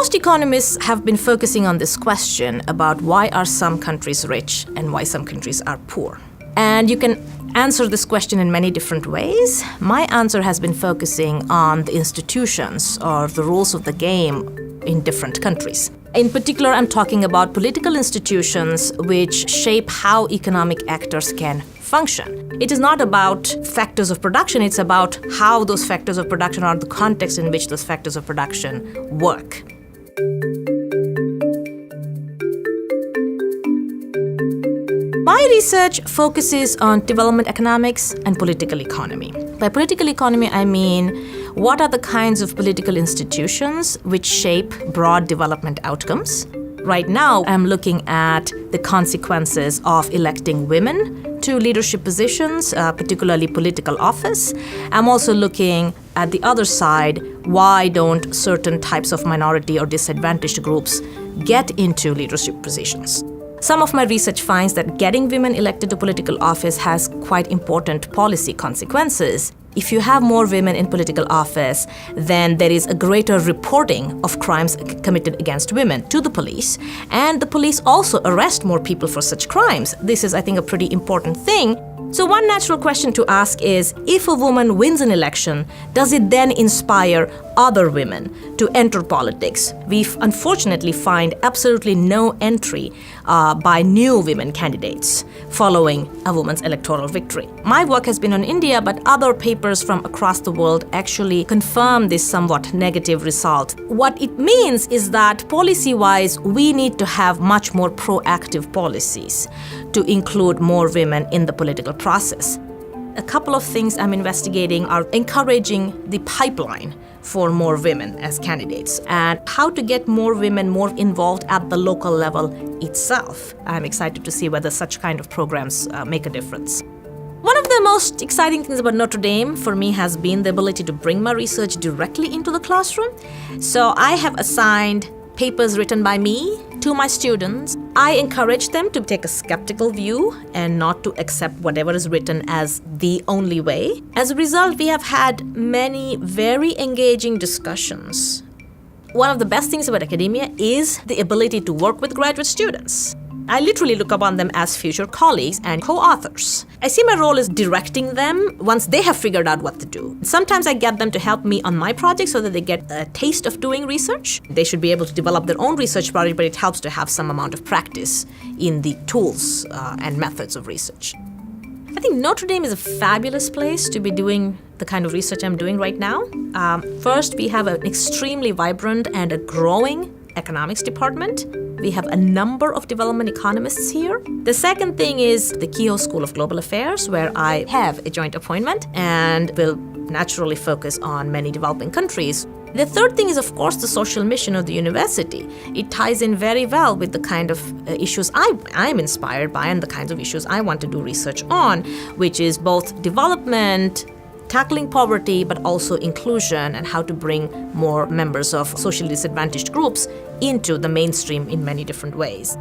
Most economists have been focusing on this question about why are some countries rich and why some countries are poor. And you can answer this question in many different ways. My answer has been focusing on the institutions or the rules of the game in different countries. In particular, I'm talking about political institutions which shape how economic actors can function. It is not about factors of production, it's about how those factors of production or the context in which those factors of production work. My research focuses on development economics and political economy. By political economy, I mean what are the kinds of political institutions which shape broad development outcomes. Right now, I'm looking at the consequences of electing women to leadership positions, particularly political office. I'm also looking at the other side, why don't certain types of minority or disadvantaged groups get into leadership positions. Some of my research finds that getting women elected to political office has quite important policy consequences. If you have more women in political office, then there is a greater reporting of crimes committed against women to the police, and the police also arrest more people for such crimes. This is, I think, a pretty important thing. So one natural question to ask is, if a woman wins an election, does it then inspire other women to enter politics? We unfortunately find absolutely no entry by new women candidates following a woman's electoral victory. My work has been on India, but other papers from across the world actually confirm this somewhat negative result. What it means is that policy-wise, we need to have much more proactive policies to include more women in the political process. A couple of things I'm investigating are encouraging the pipeline for more women as candidates and how to get more women more involved at the local level itself. I'm excited to see whether such kind of programs make a difference. One of the most exciting things about Notre Dame for me has been the ability to bring my research directly into the classroom. So I have assigned papers written by me to my students. I encourage them to take a skeptical view and not to accept whatever is written as the only way. As a result, we have had many very engaging discussions. One of the best things about academia is the ability to work with graduate students. I literally look upon them as future colleagues and co-authors. I see my role as directing them once they have figured out what to do. Sometimes I get them to help me on my project so that they get a taste of doing research. They should be able to develop their own research project, but it helps to have some amount of practice in the tools and methods of research. I think Notre Dame is a fabulous place to be doing the kind of research I'm doing right now. First, we have an extremely vibrant and a growing economics department. We have a number of development economists here. The second thing is the Keough School of Global Affairs, where I have a joint appointment and will naturally focus on many developing countries. The third thing is, of course, the social mission of the university. It ties in very well with the kind of issues I'm inspired by and the kinds of issues I want to do research on, which is both development, tackling poverty, but also inclusion and how to bring more members of socially disadvantaged groups into the mainstream in many different ways.